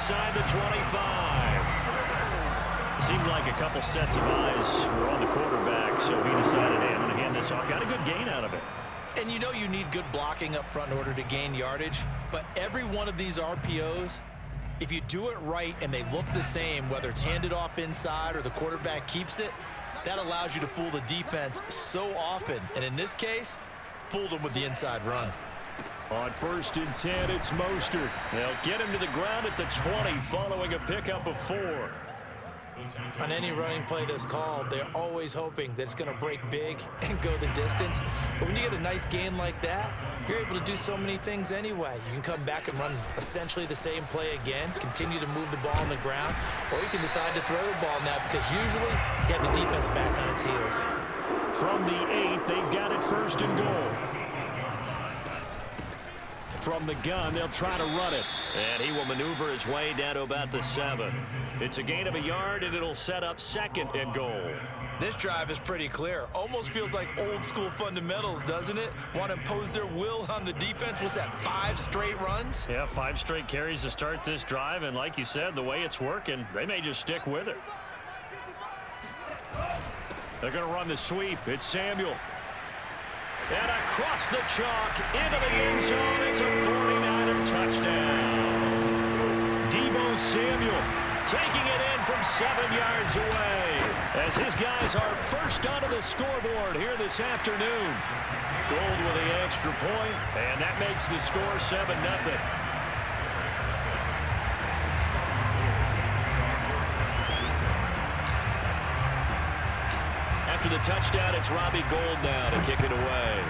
inside the 25. Seemed like a couple sets of eyes were on the quarterback, so he decided, hey, I'm going to hand this off. Got a good gain out of it. And you know you need good blocking up front in order to gain yardage, but every one of these RPOs, if you do it right and they look the same, whether it's handed off inside or the quarterback keeps it, that allows you to fool the defense so often. And in this case, fooled them with the inside run. On 1st and 10, it's Mostert. They'll get him to the ground at the 20 following a pickup of 4. On any running play that's called, they're always hoping that it's going to break big and go the distance. But when you get a nice gain like that, you're able to do so many things anyway. You can come back and run essentially the same play again, continue to move the ball on the ground, or you can decide to throw the ball now because usually you have the defense back on its heels. From the 8, they've got it 1st and goal. From the gun, they'll try to run it. And he will maneuver his way down to about the 7. It's a gain of a yard, and it'll set up 2nd and goal. This drive is pretty clear. Almost feels like old school fundamentals, doesn't it? Want to impose their will on the defense. What's that, 5 straight runs? Yeah, 5 straight carries to start this drive. And like you said, the way it's working, they may just stick with it. They're going to run the sweep. It's Samuel. And across the chalk, into the end zone, it's a 49er touchdown. Deebo Samuel taking it in from 7 yards away as his guys are first onto the scoreboard here this afternoon. Gold with the extra point, and that makes the score 7-0. After the touchdown, it's Robbie Gould now to kick it away.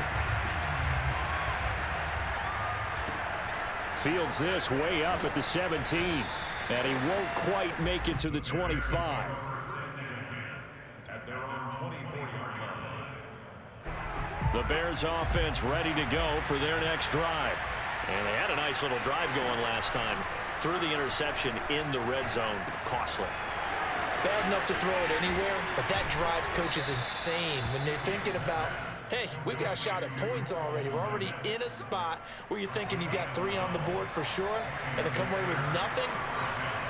Fields this way up at the 17, and he won't quite make it to the 25. At their own 24-yard line. The Bears offense ready to go for their next drive. And they had a nice little drive going last time. Threw the interception in the red zone. Costly. Bad enough to throw it anywhere, but that drives coaches insane when they're thinking about, hey, we got a shot at points already. We're already in a spot where you're thinking you got 3 on the board for sure, and to come away with nothing,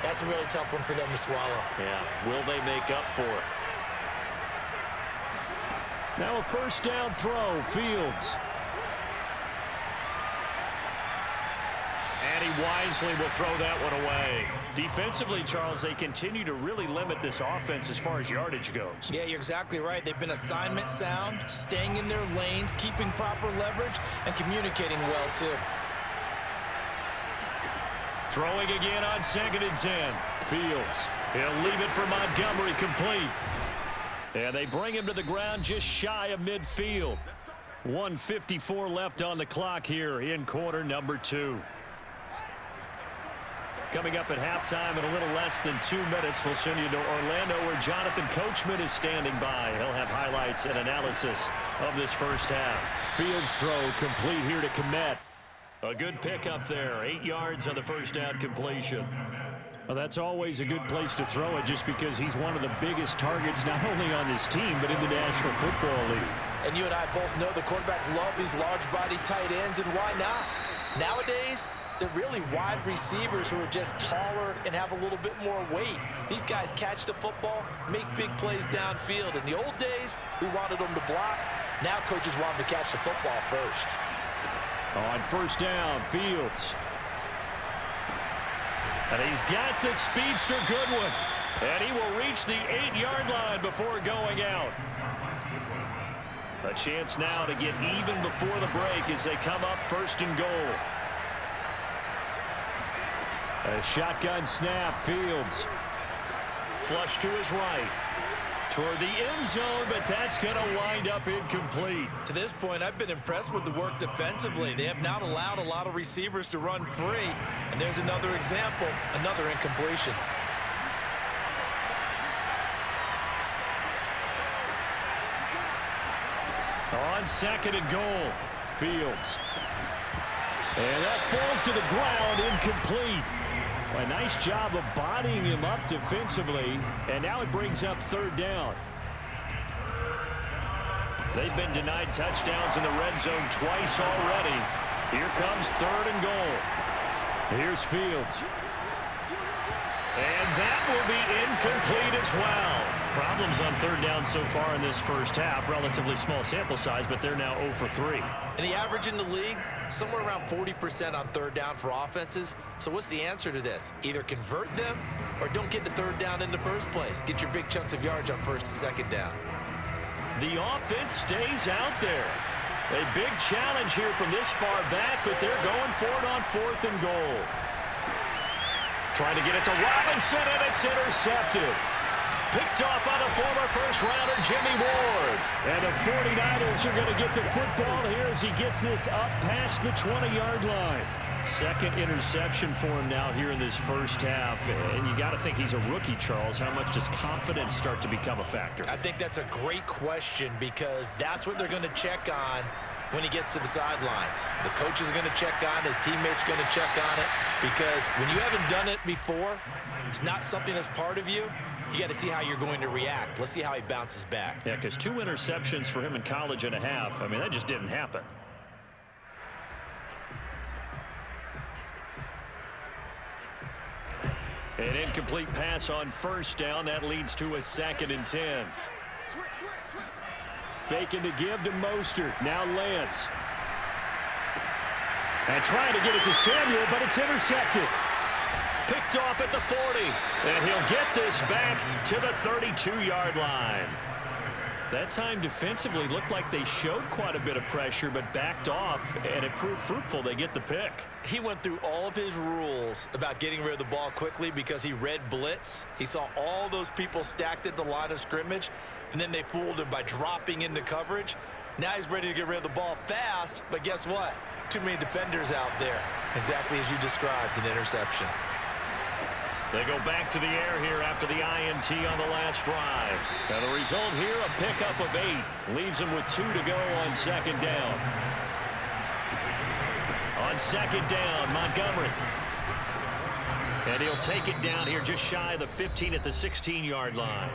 that's a really tough one for them to swallow. Yeah, will they make up for it? Now a 1st down throw, Fields. And he wisely will throw that one away. Defensively, Charles, they continue to really limit this offense as far as yardage goes. Yeah, you're exactly right. They've been assignment sound, staying in their lanes, keeping proper leverage, and communicating well, too. Throwing again on 2nd and 10. Fields. He'll leave it for Montgomery, complete. And they bring him to the ground just shy of midfield. 1:54 left on the clock here in quarter number 2. Coming up at halftime in a little less than 2 minutes, we'll send you to Orlando where Jonathan Coachman is standing by. He'll have highlights and analysis of this first half. Fields throw complete here to Kmet. A good pickup there. 8 yards on the first down completion. Well, that's always a good place to throw it just because he's one of the biggest targets not only on this team but in the National Football League. And you and I both know the quarterbacks love these large-body tight ends, and why not? Nowadays, they're really wide receivers who are just taller and have a little bit more weight. These guys catch the football, make big plays downfield. In the old days, we wanted them to block. Now coaches want them to catch the football first. On 1st down, Fields. And he's got the speedster Goodwin. And he will reach the 8-yard line before going out. A chance now to get even before the break as they come up 1st and goal. A shotgun snap, Fields. Flush to his right. Toward the end zone, but that's going to wind up incomplete. To this point, I've been impressed with the work defensively. They have not allowed a lot of receivers to run free. And there's another example, another incompletion. On 2nd and goal, Fields. And that falls to the ground, incomplete. A nice job of bodying him up defensively, and now it brings up 3rd down. They've been denied touchdowns in the red zone twice already. Here comes 3rd and goal. Here's Fields. And that will be incomplete as well. Problems on third down so far in this first half. Relatively small sample size, but they're now 0 for 3. And the average in the league, somewhere around 40% on third down for offenses. So what's the answer to this? Either convert them or don't get to third down in the first place. Get your big chunks of yards on first and second down. The offense stays out there. A big challenge here from this far back, but they're going for it on 4th and goal. Trying to get it to Robinson, and it's intercepted. Picked off by the former first-rounder, Jimmy Ward. And the 49ers are going to get the football here as he gets this up past the 20-yard line. Second interception for him now here in this first half. And you got to think he's a rookie, Charles. How much does confidence start to become a factor? I think that's a great question because that's what they're going to check on when he gets to the sidelines. The coach is going to check on it. His teammates are going to check on it because when you haven't done it before, it's not something that's part of you. You got to see how you're going to react. Let's see how he bounces back. Yeah, because 2 interceptions for him in college and a half. I mean, that just didn't happen. An incomplete pass on first down. That leads to a 2nd and 10. Faking to give to Mostert. Now Lance. And trying to get it to Samuel, but it's intercepted. Picked off at the 40. And he'll get this back to the 32-yard line. That time defensively looked like they showed quite a bit of pressure, but backed off, and it proved fruitful. They get the pick. He went through all of his rules about getting rid of the ball quickly because he read blitz. He saw all those people stacked at the line of scrimmage, and then they fooled him by dropping into coverage. Now he's ready to get rid of the ball fast, but guess what? Too many defenders out there. Exactly as you described, an interception. They go back to the air here after the INT on the last drive. And the result here, a pickup of 8. Leaves him with 2 to go on 2nd down. On 2nd down, Montgomery. And he'll take it down here just shy of the 15 at the 16-yard line.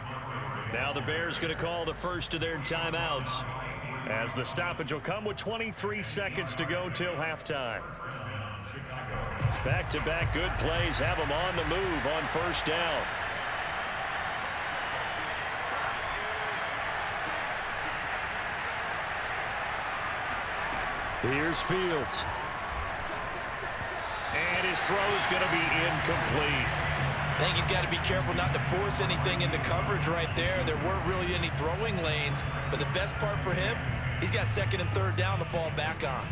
Now the Bears going to call the first of their timeouts, as the stoppage will come with 23 seconds to go till halftime. Back-to-back good plays have them on the move on first down. Here's Fields. And his throw is going to be incomplete. I think he's got to be careful not to force anything into coverage right there. There weren't really any throwing lanes, but the best part for him, he's got 2nd and 3rd down to fall back on.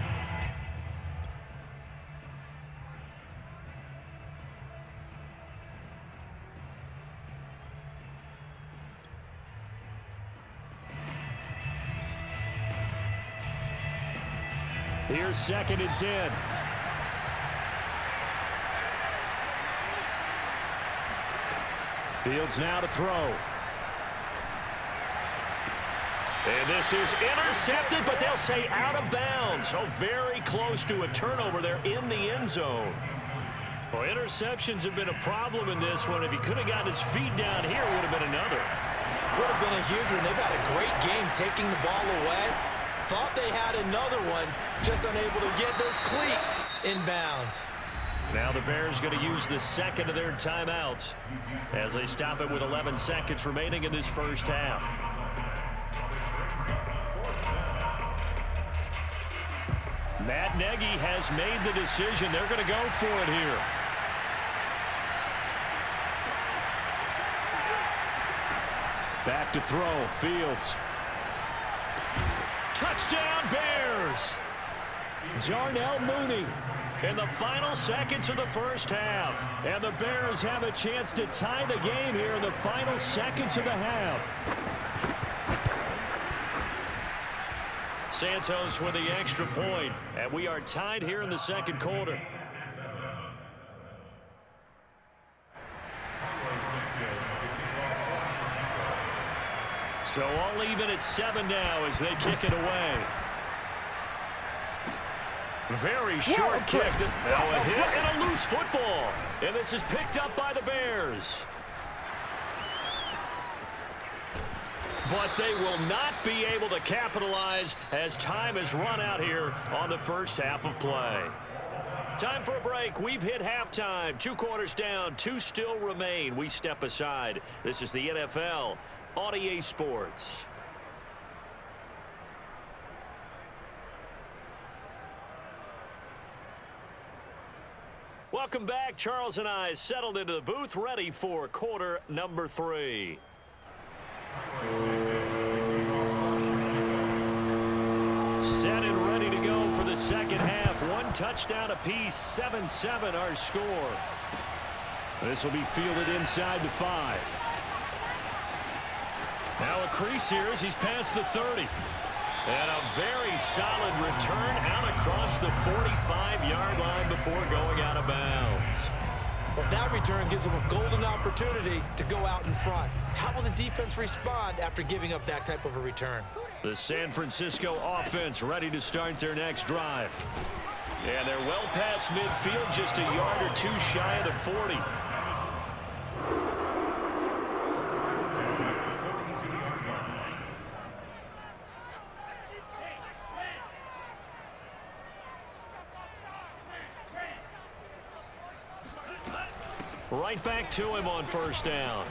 Here's 2nd and 10. Fields now to throw. And this is intercepted, but they'll say out of bounds. So very close to a turnover there in the end zone. Well, interceptions have been a problem in this one. If he could have gotten his feet down here, it would have been another. Would have been a huge one. They've had a great game taking the ball away. Thought they had another one, just unable to get those cleats in bounds. Now the Bears going to use the 2nd of their timeouts as they stop it with 11 seconds remaining in this first half. Matt Nagy has made the decision. They're going to go for it here. Back to throw. Fields. Touchdown Bears! Jarnell Mooney in the final seconds of the first half. And the Bears have a chance to tie the game here in the final seconds of the half. Santos with the extra point, and we are tied here in the second quarter. So all even at 7 now as they kick it away. Very short kick. Now a hit and a loose football. And this is picked up by the Bears. But they will not be able to capitalize as time has run out here on the first half of play. Time for a break. We've hit halftime. 2 quarters down, 2 still remain. We step aside. This is the NFL on EA Sports. Welcome back. Charles and I settled into the booth, ready for quarter number 3. Set and ready to go for the second half. 1 touchdown apiece, 7-7 our score. This will be fielded inside the 5. Now a crease here as he's past the 30. And a very solid return out across the 45-yard line before going out of bounds. Well, that return gives them a golden opportunity to go out in front. How will the defense respond after giving up that type of a return? The San Francisco offense ready to start their next drive. And they're well past midfield, just a yard or 2 shy of the 40. Right back to him on first down.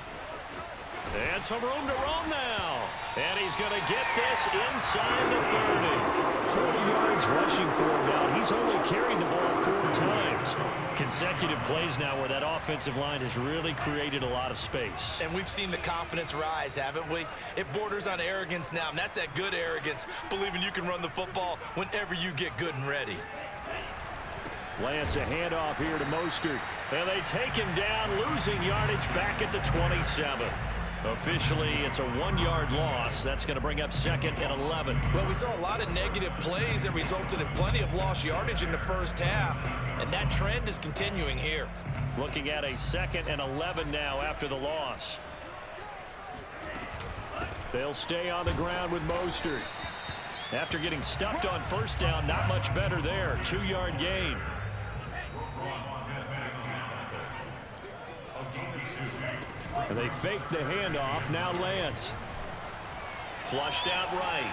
And some room to roam now. And he's going to get this inside the 30. 40 yards rushing for him now. He's only carried the ball 4 times. Consecutive plays now where that offensive line has really created a lot of space. And we've seen the confidence rise, haven't we? It borders on arrogance now, and that's that good arrogance, believing you can run the football whenever you get good and ready. Lance, a handoff here to Mostert. And they take him down, losing yardage back at the 27. Officially, it's a 1-yard loss. That's going to bring up 2nd and 11. Well, we saw a lot of negative plays that resulted in plenty of lost yardage in the first half, and that trend is continuing here. Looking at a 2nd and 11 now after the loss. They'll stay on the ground with Mostert. After getting stuffed on first down, not much better there. 2-yard gain. And they fake the handoff. Now Lance. Flushed out right.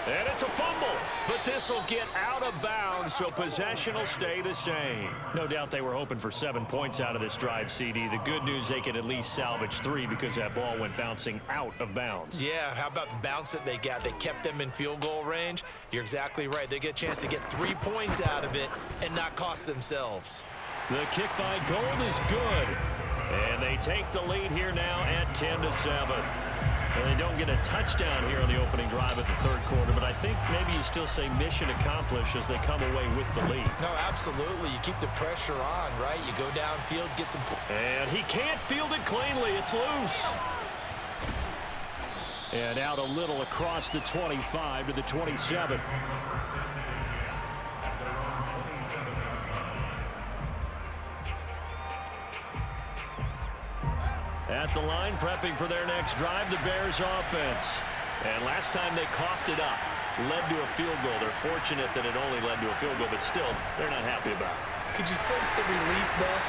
And it's a fumble. But this will get out of bounds, so possession will stay the same. No doubt they were hoping for 7 points out of this drive, CD. The good news, they could at least salvage 3 because that ball went bouncing out of bounds. Yeah, how about the bounce that they got? They kept them in field goal range. You're exactly right. They get a chance to get 3 points out of it and not cost themselves. The kick by Gold is good. And they take the lead here now at 10-7. And they don't get a touchdown here on the opening drive of the 3rd quarter, but I think maybe you still say mission accomplished as they come away with the lead. No, absolutely. You keep the pressure on, right? You go downfield, get some... And he can't field it cleanly. It's loose. And out a little across the 25 to the 27. At the line, prepping for their next drive, the Bears offense. And last time they coughed it up, led to a field goal. They're fortunate that it only led to a field goal, but still, they're not happy about it. Could you sense the relief, though,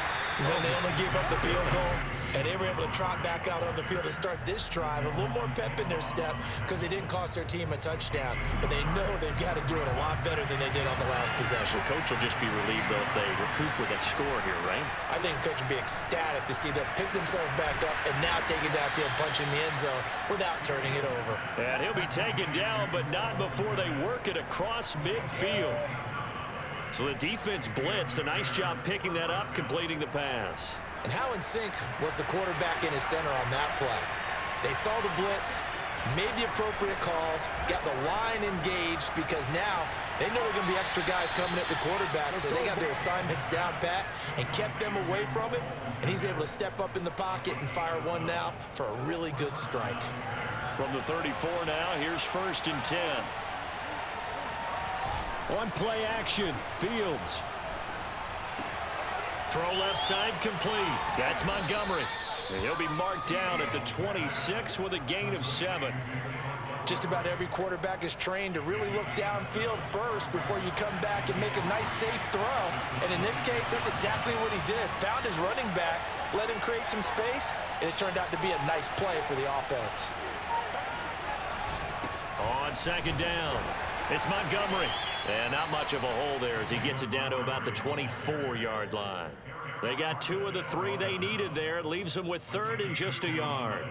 when they only gave up the field goal? And they were able to trot back out on the field and start this drive. A little more pep in their step because they didn't cost their team a touchdown. But they know they've got to do it a lot better than they did on the last possession. The coach will just be relieved, though, if they recoup with a score here, right? I think the coach would be ecstatic to see them pick themselves back up and now take it downfield, punching the end zone without turning it over. And he'll be taken down, but not before they work it across midfield. So the defense blitzed. A nice job picking that up, completing the pass. And how in sync was the quarterback in his center on that play? They saw the blitz, made the appropriate calls, got the line engaged because now they know there are going to be extra guys coming at the quarterback, so they got their assignments down pat and kept them away from it, and he's able to step up in the pocket and fire one now for a really good strike. From the 34 now, here's 1st and 10. On play action, Fields. Throw left side complete. That's Montgomery. And he'll be marked down at the 26 with a gain of 7. Just about every quarterback is trained to really look downfield first before you come back and make a nice, safe throw. And in this case, that's exactly what he did. Found his running back, let him create some space, and it turned out to be a nice play for the offense. On 2nd down, it's Montgomery. And not much of a hole there as he gets it down to about the 24-yard line. They got 2 of the 3 they needed there. It leaves them with 3rd and just a yard.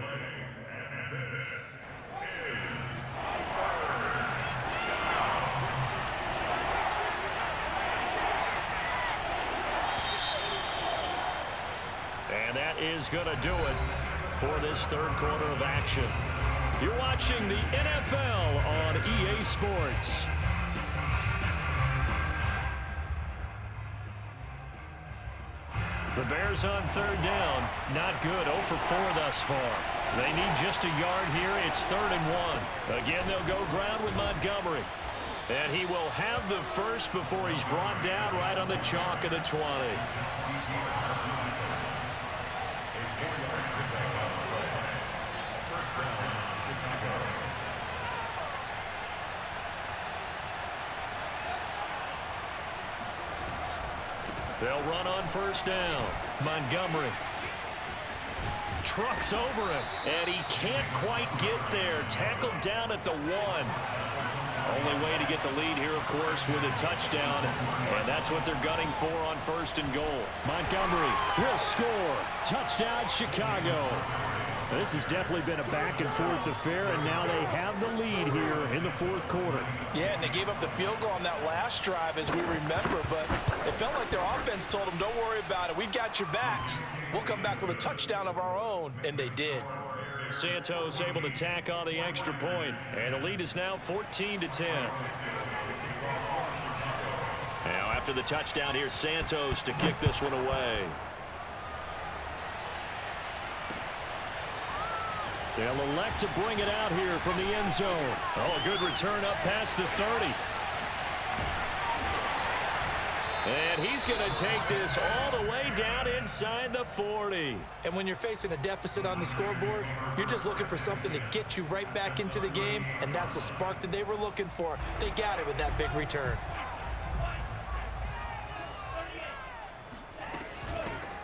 And that is going to do it for this 3rd quarter of action. You're watching the NFL on EA Sports. The Bears on 3rd down. Not good. 0 for 4 thus far. They need just a yard here. It's 3rd and 1. Again, they'll go ground with Montgomery. And he will have the first before he's brought down right on the chalk of the 20. They'll run on 1st down. Montgomery trucks over him, and he can't quite get there. Tackled down at the 1. Only way to get the lead here, of course, with a touchdown, and that's what they're gunning for on 1st and goal. Montgomery will score. Touchdown, Chicago. This has definitely been a back-and-forth affair, and now they have the lead here in the 4th quarter. Yeah, and they gave up the field goal on that last drive, as we remember, but it felt like their offense told them, don't worry about it. We got your backs. We'll come back with a touchdown of our own, and they did. Santos able to tack on the extra point, and the lead is now 14-10. Now, after the touchdown, here's Santos to kick this one away. They'll elect to bring it out here from the end zone. Oh, a good return up past the 30. And he's going to take this all the way down inside the 40. And when you're facing a deficit on the scoreboard, you're just looking for something to get you right back into the game, and that's the spark that they were looking for. They got it with that big return.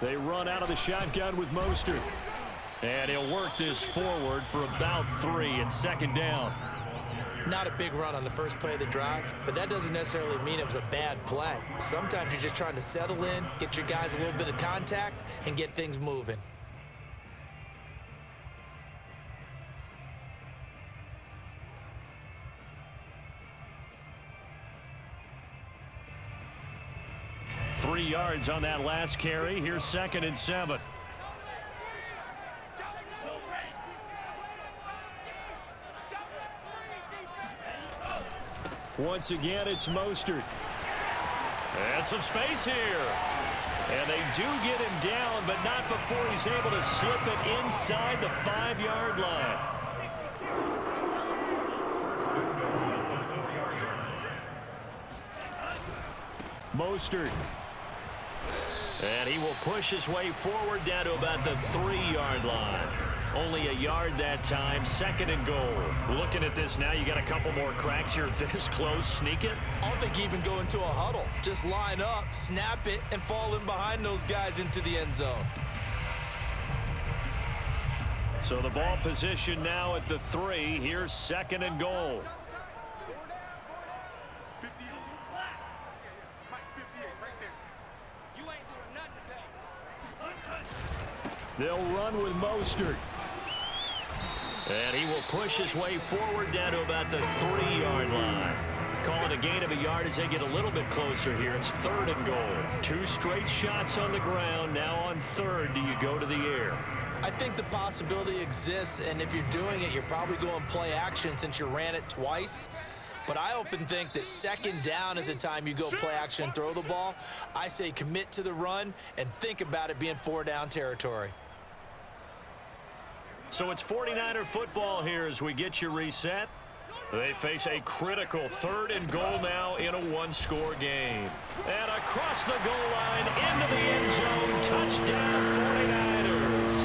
They run out of the shotgun with Mostert. And he'll work this forward for about 3 at 2nd down. Not a big run on the first play of the drive, but that doesn't necessarily mean it was a bad play. Sometimes you're just trying to settle in, get your guys a little bit of contact, and get things moving. Three yards on that last carry. Here's 2nd and 7. Once again, it's Mostert. And some space here. And they do get him down, but not before he's able to slip it inside the 5-yard line. Mostert. And he will push his way forward down to about the 3-yard line. Only a yard that time. 2nd and goal. Looking at this now, you got a couple more cracks here. This close. Sneak it. I don't think even go into a huddle. Just line up, snap it, and fall in behind those guys into the end zone. So the ball position now at the 3. Here's 2nd and goal. They'll run with Mostert. And he will push his way forward down to about the 3-yard line. Call it a gain of a yard as they get a little bit closer here. It's 3rd and goal. 2 straight shots on the ground. Now on 3rd, do you go to the air? I think the possibility exists, and if you're doing it, you're probably going play action since you ran it twice. But I often think that 2nd down is the time you go play action and throw the ball. I say commit to the run and think about it being 4-down territory. So it's 49er football here as we get you reset. They face a critical 3rd and goal now in a 1-score game. And across the goal line into the end zone. Touchdown 49ers.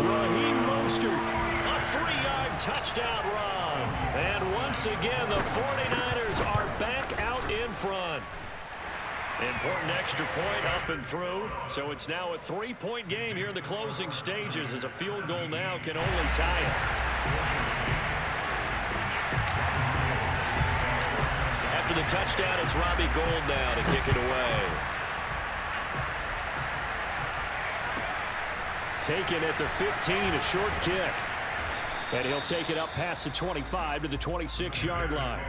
Raheem Mostert, a 3-yard touchdown run. And once again, the 49ers are back out in front. Important extra point up and through. So it's now a 3-point game here in the closing stages as a field goal now can only tie it. After the touchdown. It's Robbie Gould now to kick it away. Taken at the 15, a short kick. And he'll take it up past the 25 to the 26-yard line.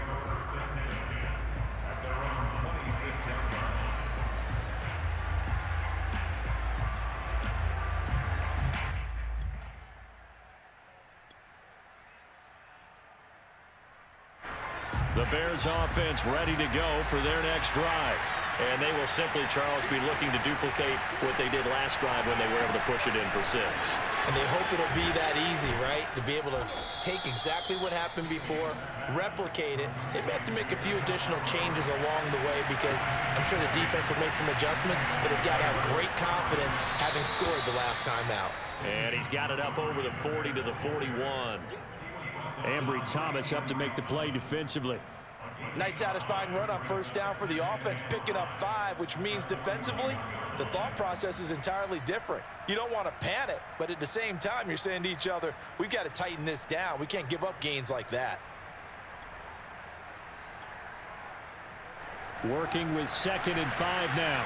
The Bears offense ready to go for their next drive. And they will simply, Charles, be looking to duplicate what they did last drive when they were able to push it in for 6. And they hope it'll be that easy, right? To be able to take exactly what happened before, replicate it. They may have to make a few additional changes along the way because I'm sure the defense will make some adjustments, but they've got to have great confidence having scored the last time out. And he's got it up over the 40 to the 41. Ambry Thomas up to make the play defensively. Nice satisfying run on first down for the offense, picking up 5, which means defensively, the thought process is entirely different. You don't want to panic, but at the same time, you're saying to each other, we've got to tighten this down. We can't give up gains like that. Working with 2nd and 5 now.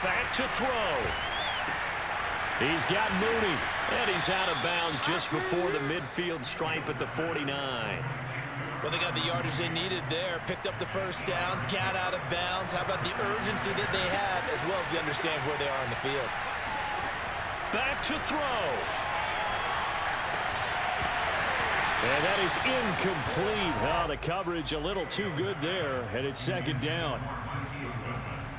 Back to throw. He's got Mooney, and he's out of bounds just before the midfield stripe at the 49. Well, they got the yardage they needed there, picked up the first down, got out of bounds. How about the urgency that they had, as well as they understand where they are in the field. Back to throw. And that is incomplete. Oh, the coverage a little too good there, and it's 2nd down.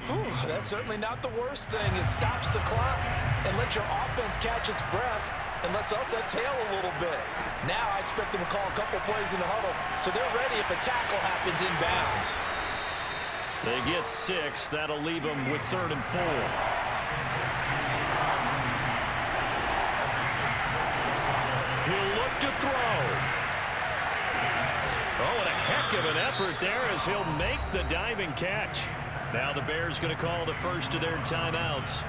Whew, that's certainly not the worst thing. It stops the clock and lets your offense catch its breath and lets us exhale a little bit. Now I expect them to call a couple plays in the huddle so they're ready if a tackle happens inbounds. They get 6. That'll leave them with 3rd and 4. He'll look to throw. Oh, and a heck of an effort there as he'll make the diving catch. Now the Bears going to call the first of their timeouts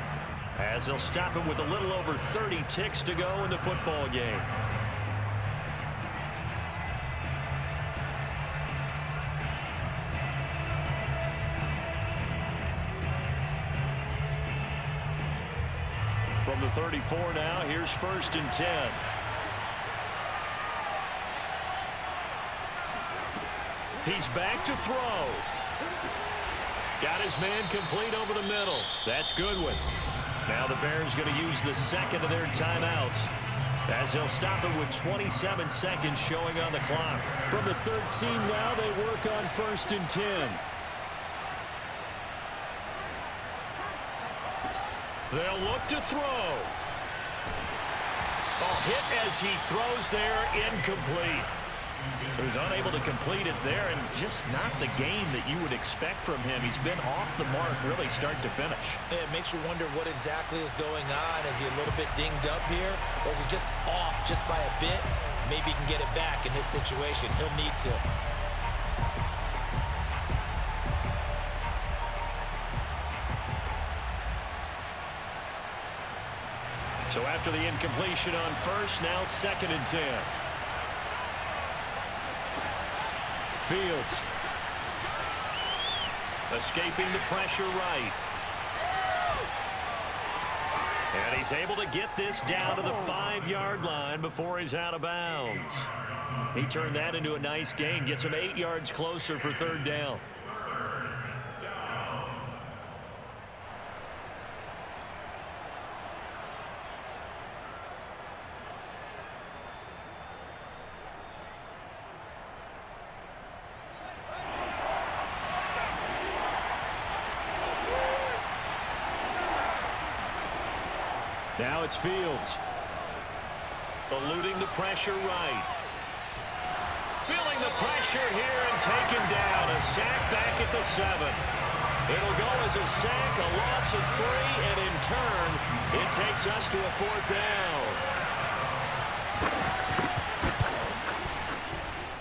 as they'll stop it with a little over 30 ticks to go in the football game. From the 34 now, here's 1st and 10. He's back to throw. Got his man complete over the middle. That's Goodwin. Now the Bears going to use the 2nd of their timeouts as they'll stop it with 27 seconds showing on the clock. From the 13 now, they work on 1st and 10. They'll look to throw. Oh, hit as he throws there, incomplete. So he's unable to complete it there, and just not the game that you would expect from him. He's been off the mark really start to finish. It makes you wonder what exactly is going on. Is he a little bit dinged up here, or is he just off just by a bit? Maybe he can get it back in this situation. He'll need to. So after the incompletion on 1st, now 2nd and 10. Fields. Escaping the pressure right. And he's able to get this down to the 5-yard line before he's out of bounds. He turned that into a nice gain. Gets him 8 yards closer for 3rd down. Now it's Fields. Eluding the pressure right. Feeling the pressure here and taken down. A sack back at the 7. It'll go as a sack, a loss of 3, and in turn, it takes us to a 4th down.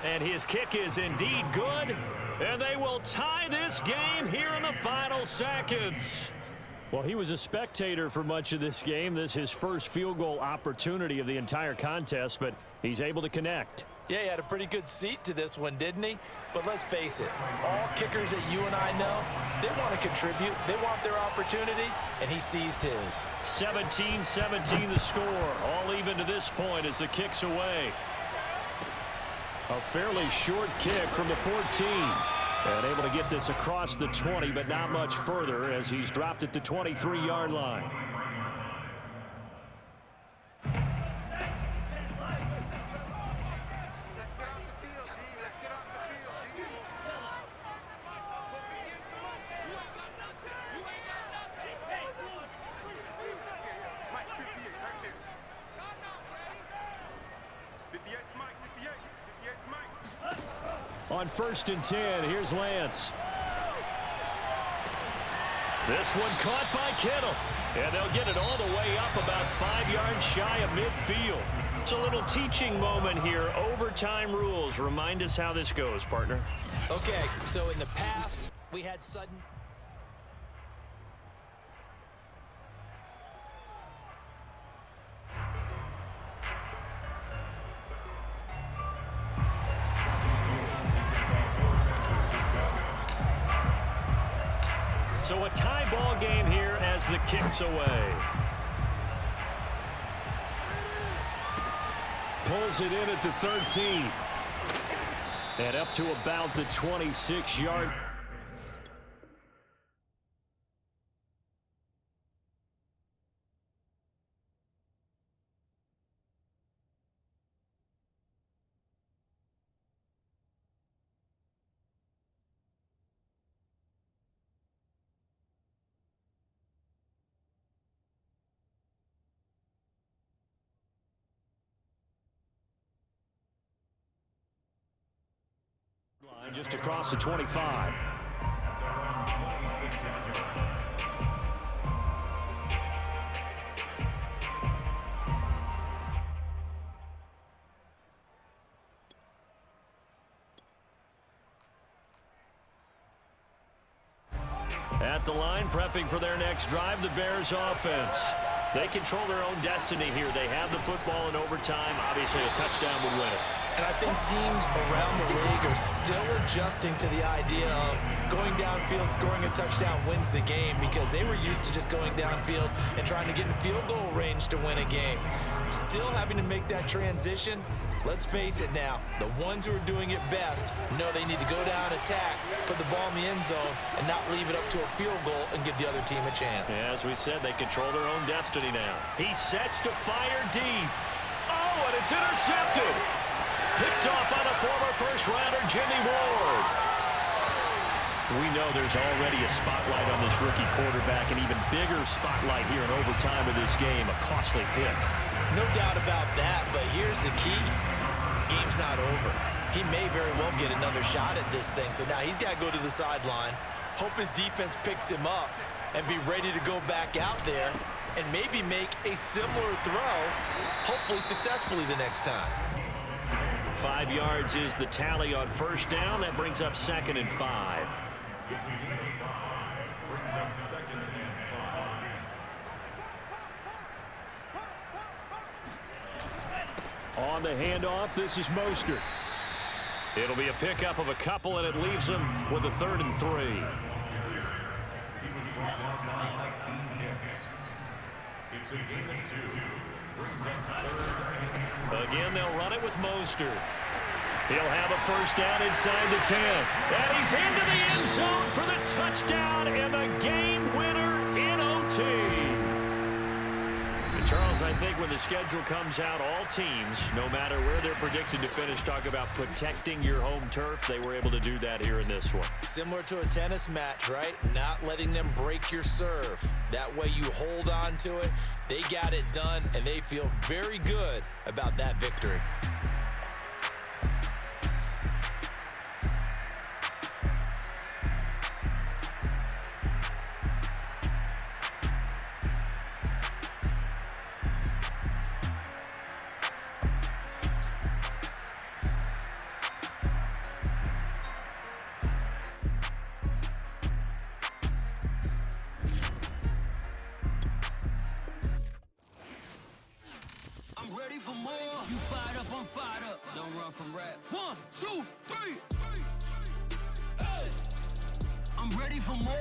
And his kick is indeed good, and they will tie this game here in the final seconds. Well, he was a spectator for much of this game. This is his first field goal opportunity of the entire contest, but he's able to connect. Yeah, he had a pretty good seat to this one, didn't he? But let's face it, all kickers that you and I know, they want to contribute. They want their opportunity, and he seized his. 17-17 the score. All even to this point as the kick's away. A fairly short kick from the 14. And able to get this across the 20, but not much further as he's dropped it to 23-yard line. On 1st and 10, here's Lance. This one caught by Kittle. And they'll get it all the way up about 5 yards shy of midfield. It's a little teaching moment here. Overtime rules. Remind us how this goes, partner. Okay, so in the past, we had sudden... So a tie ball game here as the kick's away. Pulls it in at the 13. And up to about the 26-yard. Just across the 25. At the line, prepping for their next drive, the Bears offense. They control their own destiny here. They have the football in overtime. Obviously, a touchdown would win it. And I think teams around the league are still adjusting to the idea of going downfield, scoring a touchdown wins the game, because they were used to just going downfield and trying to get in field goal range to win a game. Still having to make that transition. Let's face it now, the ones who are doing it best know they need to go down, attack, put the ball in the end zone, and not leave it up to a field goal and give the other team a chance. Yeah, as we said, they control their own destiny now. He sets to fire deep. Oh, and it's intercepted. Picked off by the former first-rounder, Jimmy Ward. We know there's already a spotlight on this rookie quarterback, an even bigger spotlight here in overtime of this game, a costly pick. No doubt about that, but here's the key. Game's not over. He may very well get another shot at this thing, so now he's got to go to the sideline, hope his defense picks him up, and be ready to go back out there and maybe make a similar throw, hopefully successfully the next time. 5 yards is the tally on first down. That brings up 2nd and 5. On the handoff, this is Mostert. It'll be a pickup of a couple, and it leaves him with a 3rd and 3. It's a game and 2. Brings up 3rd. Again, they'll run it with Mostert. He'll have a first down inside the 10. And he's into the end zone for the touchdown and the game winner in OT. And Charles, I think when the schedule comes out, all teams, no matter where they're predicted to finish, talk about protecting your home turf. They were able to do that here in this one. Similar to a tennis match, right? Not letting them break your serve. That way you hold on to it. They got it done, and they feel very good about that victory. I'm ready for more. You fired up, I'm fired up. Don't run from rap. 1, 2, 3. Hey! I'm ready for more.